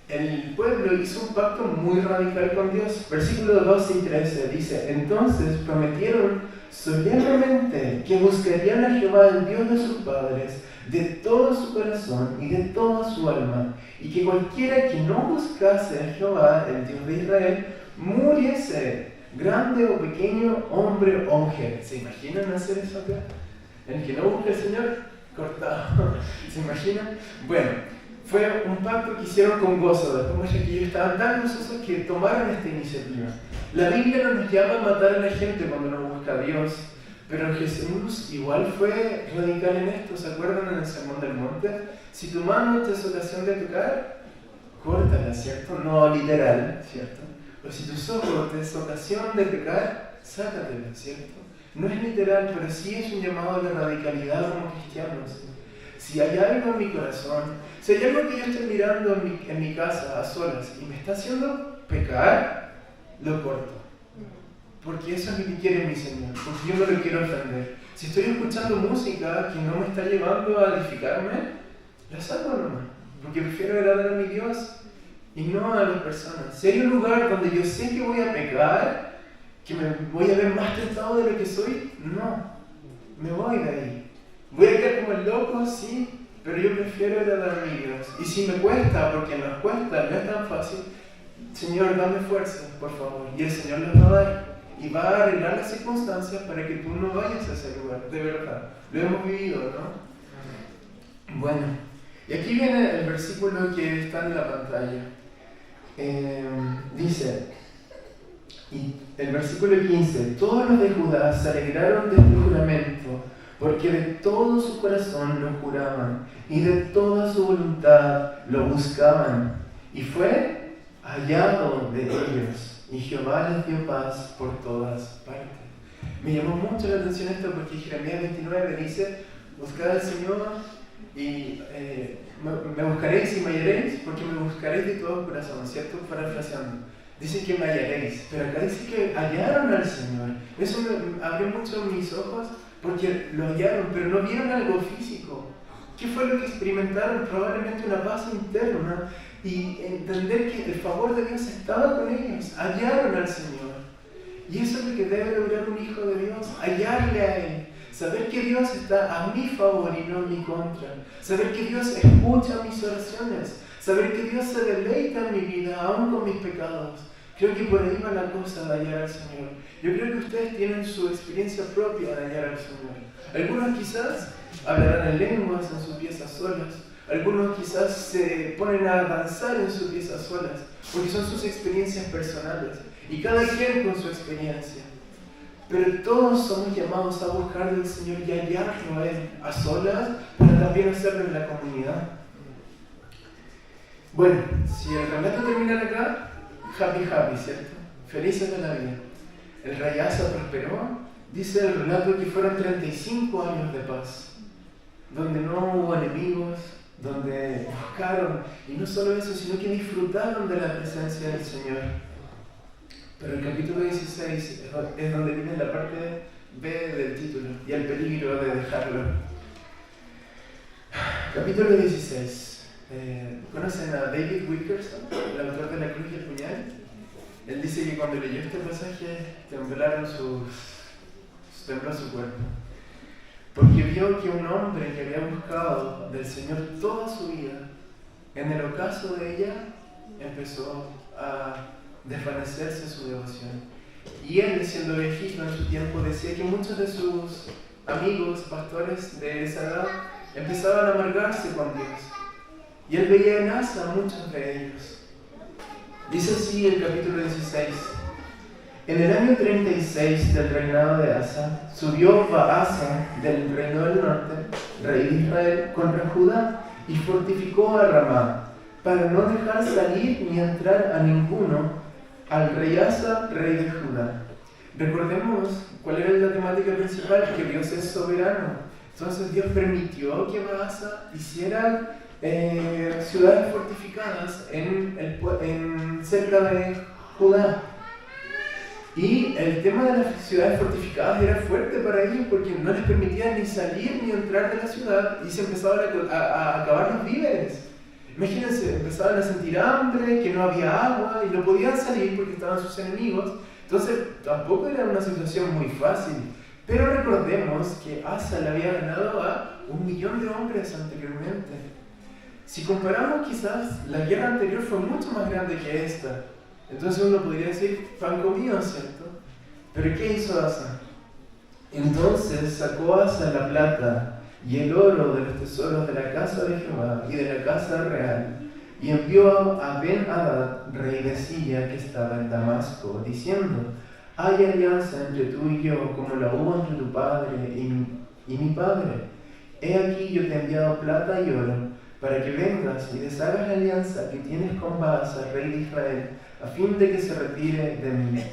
el pueblo hizo un pacto muy radical con Dios. Versículos 12 y 13 dice: entonces prometieron solemnemente que buscarían a Jehová, el Dios de sus padres, de todo su corazón y de toda su alma, y que cualquiera que no buscase a Jehová, el Dios de Israel, muriese, grande o pequeño, hombre o mujer. ¿Se imaginan hacer eso acá? El que no busque al Señor, cortado. ¿Se imaginan? Bueno, fue un pacto que hicieron con gozo. Después muestra que ellos estaban tan gozosos que tomaron esta iniciativa. La Biblia no nos llama a matar a la gente cuando no busca a Dios, pero Jesús igual fue radical en esto. ¿Se acuerdan en el Sermón del Monte? Si tu mano te es ocasión de pecar, córtala, ¿cierto? No literal, ¿cierto? O si tus ojos te es ocasión de pecar, sácatela, ¿cierto? No es literal, pero sí es un llamado a la radicalidad como cristianos. Si hay algo en mi corazón, si hay algo que yo estoy mirando en mi casa a solas y me está haciendo pecar, lo corto. Porque eso es lo que quiere mi Señor, porque yo no lo quiero ofender. Si estoy escuchando música que no me está llevando a edificarme, la saco nomás, porque prefiero agradar a mi Dios y no a las personas. Si hay un lugar donde yo sé que voy a pecar, que me voy a ver más tentado de lo que soy, no, me voy de ahí. Voy a quedar como el loco, sí, pero yo prefiero agradar a mi Dios. Y si me cuesta, porque nos cuesta, no es tan fácil, Señor, dame fuerza, por favor. Y el Señor nos va a dar. Y va a arreglar las circunstancias para que tú no vayas a ese lugar, de verdad. Lo hemos vivido, ¿no? Bueno, y aquí viene el versículo que está en la pantalla. Dice, y el versículo 15: todos los de Judá se alegraron de este juramento, porque de todo su corazón lo juraban, y de toda su voluntad lo buscaban, y fue hallado de ellos. Y Jehová les dio paz por todas partes. Me llamó mucho la atención esto porque Jeremías 29 dice: buscad al Señor y me buscaréis y me hallaréis, porque me buscaréis de todo corazón, ¿cierto? Parafraseando. Dice que me hallaréis, pero acá dice que hallaron al Señor. Eso me abrió mucho mis ojos porque lo hallaron, pero no vieron algo físico. ¿Qué fue lo que experimentaron? Probablemente una paz interna y entender que el favor de Dios estaba con ellos. Hallaron al Señor. Y eso es lo que debe lograr un hijo de Dios, hallarle a Él. Saber que Dios está a mi favor y no en mi contra. Saber que Dios escucha mis oraciones. Saber que Dios se deleita en mi vida, aún con mis pecados. Creo que por ahí va la cosa de hallar al Señor. Yo creo que ustedes tienen su experiencia propia de hallar al Señor. Algunos quizás hablarán en lenguas en sus piezas solas. Algunos quizás se ponen a danzar en sus piezas solas, porque son sus experiencias personales. Y cada quien con su experiencia. Pero todos somos llamados a buscar del Señor y hallarlo a Él, a solas, pero también hacerlo en la comunidad. Bueno, si el relato termina acá, happy, ¿cierto? Felices de la vida. El rey Asa prosperó. Dice el relato que fueron 35 años de paz, donde no hubo enemigos, donde buscaron, y no solo eso, sino que disfrutaron de la presencia del Señor. Pero el capítulo 16 es donde viene la parte B del título y el peligro de dejarlo. Capítulo 16. ¿Conocen a David Wilkerson, el autor de La Cruz y el Puñal? Él dice que cuando leyó este pasaje tembló su cuerpo, porque vio que un hombre que había buscado del Señor toda su vida, en el ocaso de ella empezó a desvanecerse su devoción. Y él, siendo viejito en su tiempo, decía que muchos de sus amigos, pastores de esa edad, empezaban a amargarse con Dios. Y él veía en Asa a muchos de ellos. Dice así el capítulo 16. En el año 36 del reinado de Asa, subió Baasa del reino del norte, rey de Israel, contra Judá, y fortificó a Ramá, para no dejar salir ni entrar a ninguno al rey Asa, rey de Judá. Recordemos cuál era la temática principal, que Dios es soberano. Entonces Dios permitió que Baasa hiciera ciudades fortificadas cerca de Judá. Y el tema de las ciudades fortificadas era fuerte para ellos porque no les permitía ni salir ni entrar de la ciudad y se empezaban a acabar los víveres. Imagínense, empezaban a sentir hambre, que no había agua y no podían salir porque estaban sus enemigos. Entonces tampoco era una situación muy fácil. Pero recordemos que Asa le había ganado a 1 millón de hombres anteriormente. Si comparamos, quizás la guerra anterior fue mucho más grande que esta. Entonces uno podría decir, pan comido, ¿cierto? Pero ¿qué hizo Asa? Entonces sacó Asa la plata y el oro de los tesoros de la casa de Jehová y de la casa real, y envió a Ben-Hadad, rey de Siria, que estaba en Damasco, diciendo: hay alianza entre tú y yo, como la hubo entre tu padre y mi padre. He aquí yo te he enviado plata y oro, para que vengas y deshagas la alianza que tienes con Baasa, rey de Israel, a fin de que se retire de mí.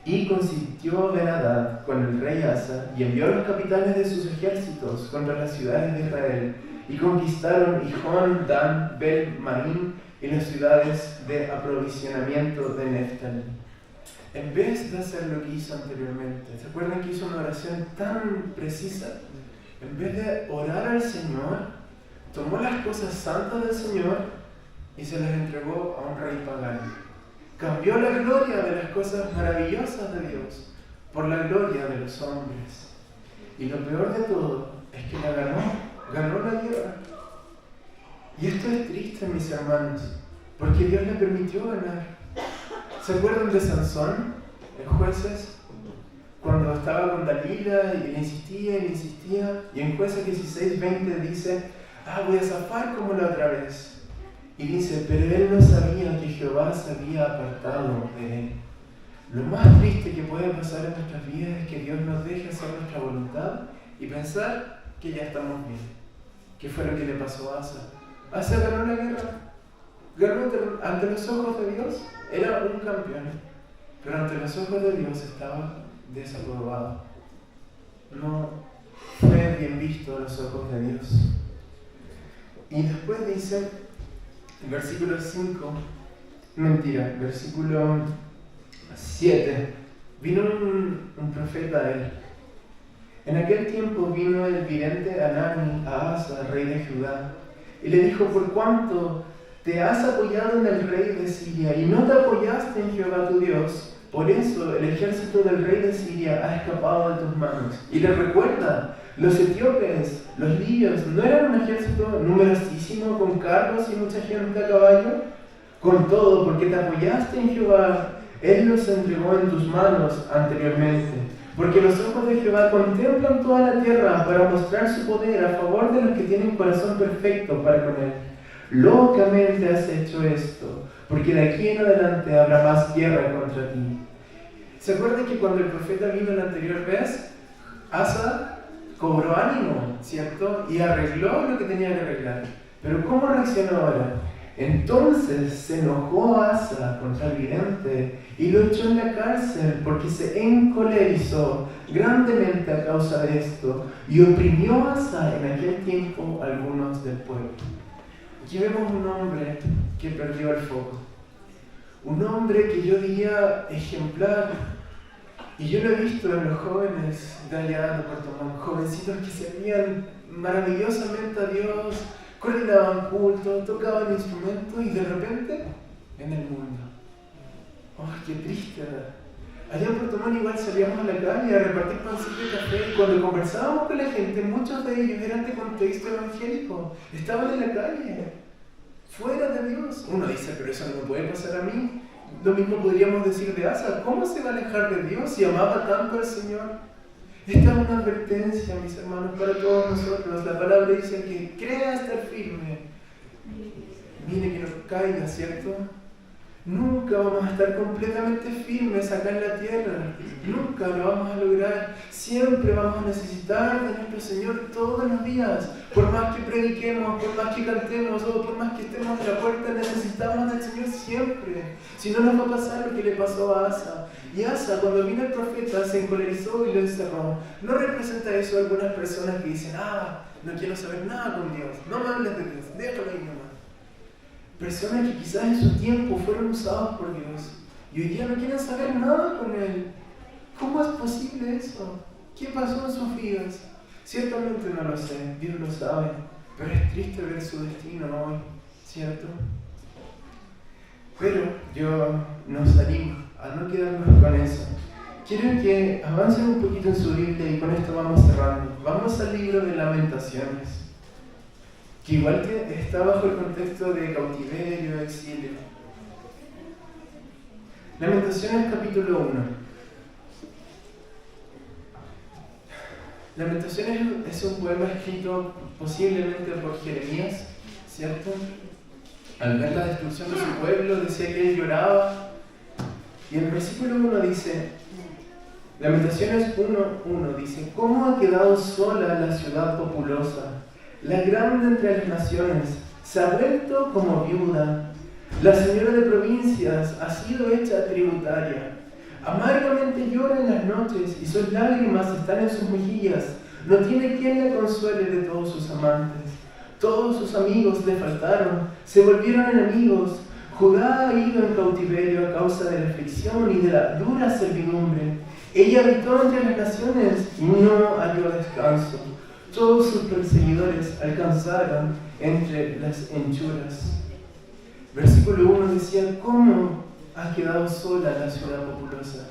Y consintió Ben-Hadad con el rey Asa, y envió a los capitanes de sus ejércitos contra las ciudades de Israel, y conquistaron Hijón, Dan, Bel-Maim y las ciudades de aprovisionamiento de Neftalí. En vez de hacer lo que hizo anteriormente, ¿se acuerdan que hizo una oración tan precisa? En vez de orar al Señor, tomó las cosas santas del Señor y se las entregó a un rey pagano. Cambió la gloria de las cosas maravillosas de Dios por la gloria de los hombres. Y lo peor de todo es que ganó la guerra. Y esto es triste, mis hermanos, porque Dios le permitió ganar. ¿Se acuerdan de Sansón en Jueces? Cuando estaba con Dalila y le insistía, y en Jueces 16:20 dice: voy a zafar como la otra vez. Y dice: pero él no sabía que Jehová se había apartado de él. Lo más triste que puede pasar en nuestras vidas es que Dios nos deje hacer nuestra voluntad y pensar que ya estamos bien. ¿Qué fue lo que le pasó a Asa? Asa ganó la guerra. Ganó ante los ojos de Dios, era un campeón. Pero ante los ojos de Dios estaba desaprobado. No fue bien visto a los ojos de Dios. Y después dice, versículo 7, vino un profeta a él. En aquel tiempo vino el vidente Anani a Asa, rey de Judá, y le dijo: por cuanto te has apoyado en el rey de Siria y no te apoyaste en Jehová tu Dios, por eso el ejército del rey de Siria ha escapado de tus manos. Y le recuerda: los etíopes, los libios, ¿no eran un ejército numerosísimo con carros y mucha gente a caballo? Con todo, porque te apoyaste en Jehová, Él los entregó en tus manos anteriormente. Porque los ojos de Jehová contemplan toda la tierra para mostrar su poder a favor de los que tienen corazón perfecto para con Él. Locamente has hecho esto, porque de aquí en adelante habrá más guerra contra ti. ¿Se acuerdan que cuando el profeta vino la anterior vez, Asa cobró ánimo, ¿cierto? Y arregló lo que tenía que arreglar. Pero ¿cómo reaccionó ahora? Entonces se enojó Asa contra el vidente y lo echó en la cárcel porque se encolerizó grandemente a causa de esto y oprimió Asa en aquel tiempo a algunos del pueblo. Aquí vemos un hombre que perdió el foco. Un hombre que yo diría ejemplar. Y yo lo he visto en los jóvenes de allá de Puerto Montt, jovencitos que servían maravillosamente a Dios, coordinaban cultos, tocaban instrumentos y de repente en el mundo. ¡Oh, qué triste! Allá en Puerto Montt igual salíamos a la calle a repartir pancito y café y cuando conversábamos con la gente, muchos de ellos eran de contexto evangélico, estaban en la calle, fuera de Dios. Uno dice, pero eso no me puede pasar a mí. Lo mismo podríamos decir de Asa. ¿Cómo se va a alejar de Dios si amaba tanto al Señor? Esta es una advertencia, mis hermanos, para todos nosotros. La palabra dice que crea estar firme. Mire que no caiga, ¿cierto? Nunca vamos a estar completamente firmes acá en la tierra. Nunca lo vamos a lograr. Siempre vamos a necesitar de nuestro Señor todos los días. Por más que prediquemos, por más que cantemos o por más que estemos a la puerta, necesitamos del Señor siempre. Si no nos va a pasar lo que le pasó a Asa. Y Asa, cuando vino el profeta, se encolerizó y lo encerró. ¿No representa eso a algunas personas que dicen, no quiero saber nada con Dios, no me hables de Dios, déjalo ahí nomás? Personas que quizás en su tiempo fueron usados por Dios y hoy día no quieren saber nada con Él. ¿Cómo es posible eso? ¿Qué pasó en sus vidas? Ciertamente no lo sé, Dios lo sabe, pero es triste ver su destino hoy, ¿cierto? Pero yo nos animo a no quedarnos con eso. Quiero que avancen un poquito en su Biblia y con esto vamos cerrando. Vamos al libro de Lamentaciones, que igual que está bajo el contexto de cautiverio, exilio. Lamentaciones capítulo 1. Lamentaciones es un poema escrito posiblemente por Jeremías, ¿cierto? Al ver la destrucción de su pueblo, decía que él lloraba. Y el versículo 1 dice, Lamentaciones 1:1 dice, ¿cómo ha quedado sola la ciudad populosa? La grande entre las naciones se ha vuelto como viuda. La señora de provincias ha sido hecha tributaria. Amargamente llora en las noches y sus lágrimas están en sus mejillas. No tiene quien la consuele de todos sus amantes. Todos sus amigos le faltaron, se volvieron enemigos. Judá ha ido en cautiverio a causa de la aflicción y de la dura servidumbre. Ella habitó entre las naciones y no halló descanso. Todos sus perseguidores alcanzaron entre las hechuras. Versículo 1 decía, ¿cómo ha quedado sola la ciudad populosa?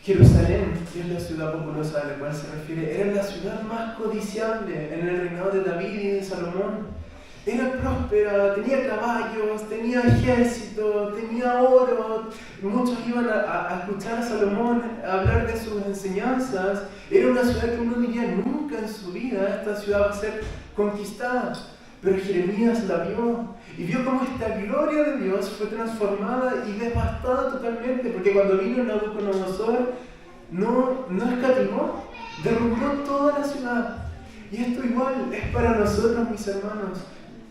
Jerusalén, que es la ciudad populosa a la cual se refiere, era la ciudad más codiciable en el reinado de David y de Salomón. Era próspera, tenía caballos, tenía ejército, tenía oro. Muchos iban a escuchar a Salomón hablar de sus enseñanzas. Era una ciudad que uno diría, nunca en su vida esta ciudad va a ser conquistada. Pero Jeremías la vio y vio cómo esta gloria de Dios fue transformada y devastada totalmente. Porque cuando vino Nabucodonosor no escatimó, derrumbó toda la ciudad. Y esto igual es para nosotros, mis hermanos.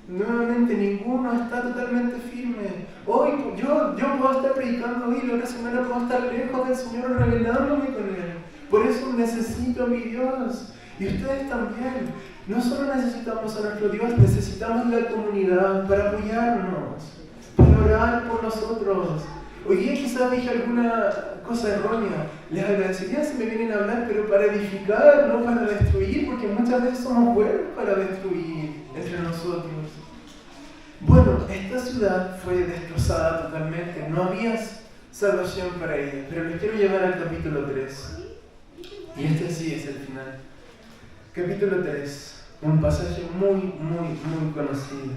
Nuevamente, ninguno está totalmente firme. Hoy yo puedo estar predicando hoy, la otra semana puedo estar lejos del Señor revelándome con Él. Por eso necesito a mi Dios. Y ustedes también. No solo necesitamos a nuestro Dios, necesitamos la comunidad para apoyarnos, para orar por nosotros. Hoy día quizás dije alguna cosa errónea. Les agradecería si me vienen a hablar, pero para edificar, no para destruir, porque muchas veces somos buenos para destruir entre nosotros. Bueno, esta ciudad fue destrozada totalmente, no había salvación para ella, pero les quiero llevar al capítulo 3. Y este sí es el final. Capítulo 3, un pasaje muy conocido.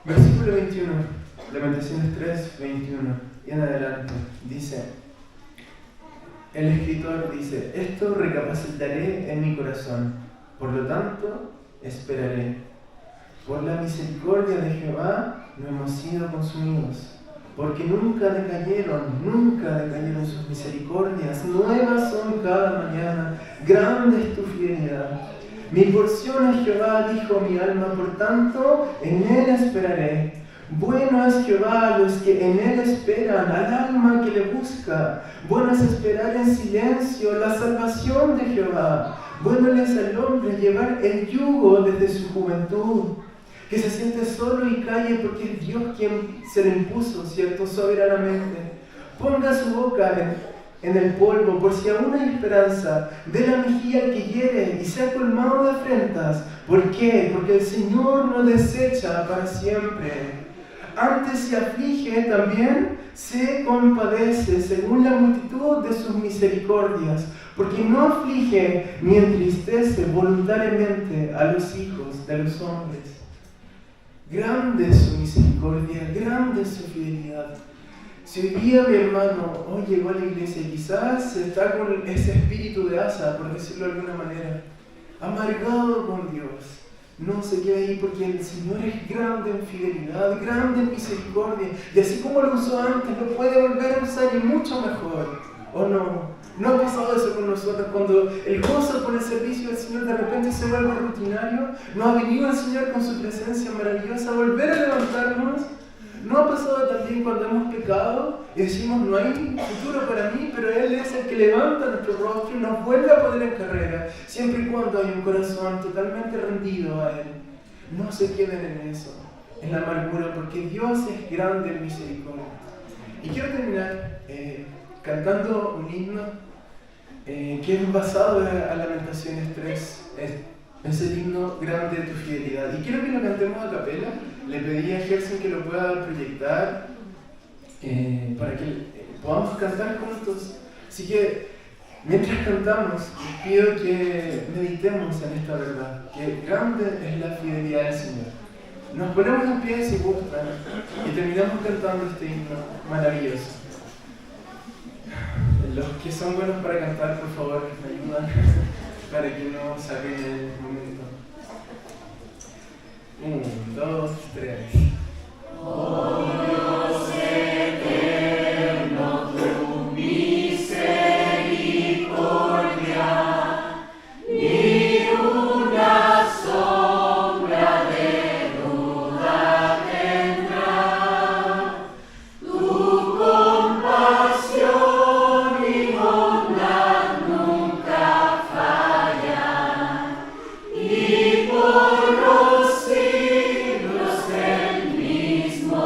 Versículo 21, Lamentaciones 3, 21 y en adelante, dice, el escritor dice, esto recapacitaré en mi corazón, por lo tanto, esperaré. Por la misericordia de Jehová no hemos sido consumidos, porque nunca decayeron sus misericordias, nuevas son cada mañana, grande es tu fidelidad. Mi porción es Jehová, dijo mi alma, por tanto, en él esperaré. Bueno es Jehová a los que en él esperan, al alma que le busca. Bueno es esperar en silencio la salvación de Jehová. Bueno es al hombre llevar el yugo desde su juventud. que se siente solo y calle porque es Dios quien se lo impuso, ¿cierto? Soberanamente. Ponga su boca en el polvo, por si aún hay esperanza. Dé la mejilla al que hiere y sea colmado de afrentas. ¿Por qué? Porque el Señor no desecha para siempre. Antes se aflige, también se compadece según la multitud de sus misericordias, porque no aflige ni entristece voluntariamente a los hijos de los hombres. Grande es su misericordia, grande es su fidelidad. Si hoy día mi hermano hoy llegó a la iglesia y quizás está con ese espíritu de Asa, por decirlo de alguna manera, amargado con Dios, no se quede ahí, porque el Señor es grande en fidelidad, grande en misericordia, y así como lo usó antes, lo puede volver a usar y mucho mejor. ¿O no? ¿No ha pasado eso con nosotros cuando el gozo por el servicio del Señor de repente se vuelve rutinario? ¿No ha venido el Señor con su presencia maravillosa a volver a levantarnos? ¿No ha pasado también cuando hemos pecado y decimos no hay futuro para mí, pero Él es el que levanta nuestro rostro y nos vuelve a poner en carrera, siempre y cuando hay un corazón totalmente rendido a Él? No se queden en eso, en la amargura, porque Dios es grande en misericordia. Y quiero terminar cantando un himno que es basado a Lamentaciones 3. Es el himno grande de tu fidelidad. Y quiero que lo cantemos a capela. Le pedí a Gerson que lo pueda proyectar para que podamos cantar juntos. Así que mientras cantamos, les pido que meditemos en esta verdad, que grande es la fidelidad del Señor. Nos ponemos en pie si gustan y terminamos cantando este himno maravilloso. Los que son buenos para cantar, por favor, me ayudan para que no saquen el momento. 1, 2, 3. Oh Dios eterno, tu misericordia, ni una sombra de duda tendrá. Tu compasión y bondad nunca fallan, y por los siglos el mismo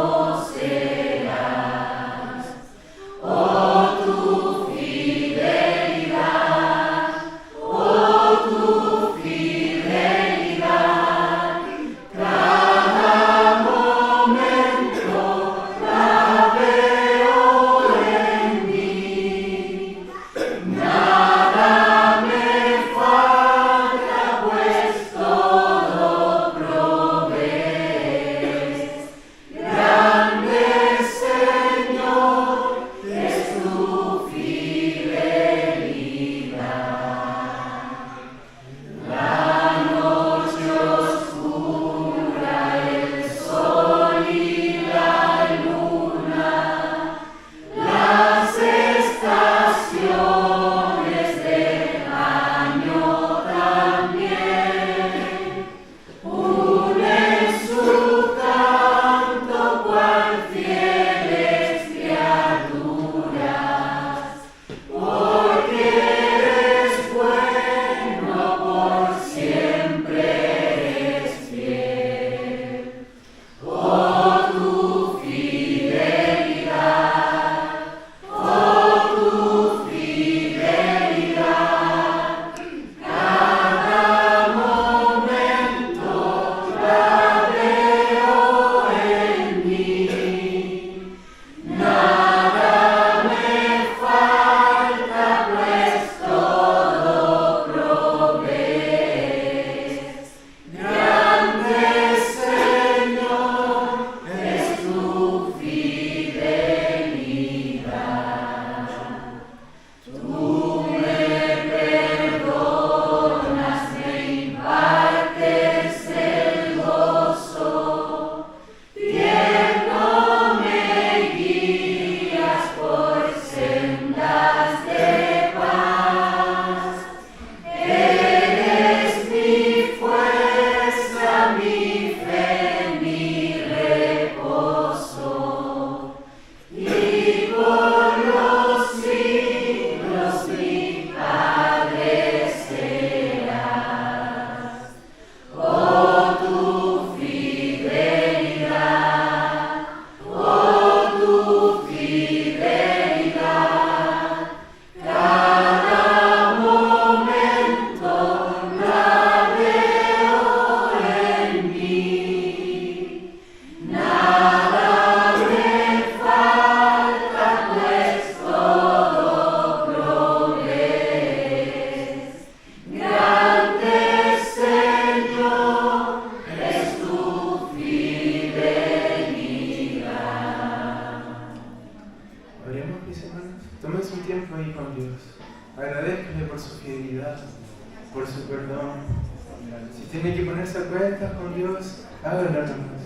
tiempo ahí con Dios. Agradezcale por su fidelidad, por su perdón. Si tiene que ponerse a cuentas con Dios, hágalo nomás.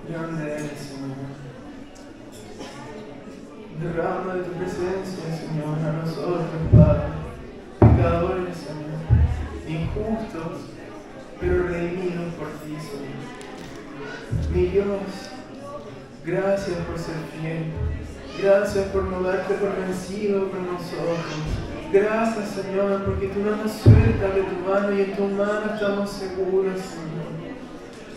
Grande eres, Señor. Derrama de tu presencia, Señor, a nosotros, Padre, pecadores, Señor, injustos, pero redimidos por ti, Señor. Mi Dios, gracias por ser fiel. Gracias por no darte por vencido con nosotros. Gracias, Señor, porque tú no nos sueltas de tu mano y en tu mano estamos seguros, Señor.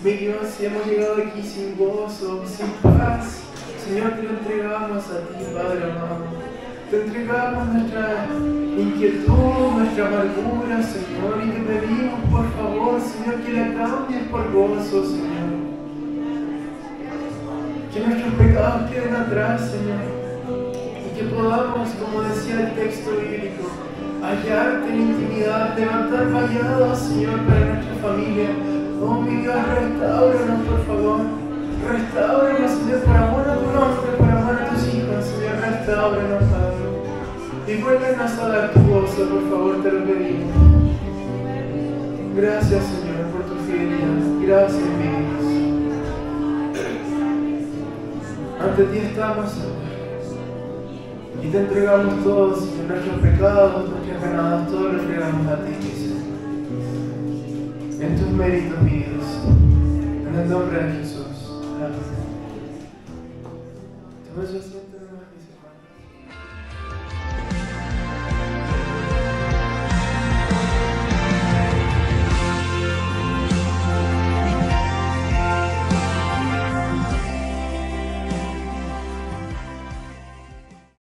Mi Dios, si hemos llegado aquí sin gozo, sin paz, Señor, te lo entregamos a ti, Padre amado. Te entregamos nuestra inquietud, nuestra amargura, Señor, y te pedimos, por favor, Señor, que la cambies por gozo, Señor. Que nuestros pecados queden atrás, Señor, y que podamos, como decía el texto bíblico, hallarte en intimidad, levantar vallados, Señor, para nuestra familia. Oh, mi Dios, restáuranos, por favor. Restáuranos, Señor, por amor a tu nombre, por amor a tus hijos, Señor, restáuranos, Padre. Y vuélvenos a dar tu gozo, por favor, te lo pedimos. Gracias, Señor, por tu fidelidad. Gracias, mi Dios. Ante ti estamos, Señor. Y te entregamos todos, Señor, nuestros pecados, nuestras ganadas, todo lo entregamos a ti, Señor. En tus méritos, mi Dios. En el nombre de Jesús. Amén.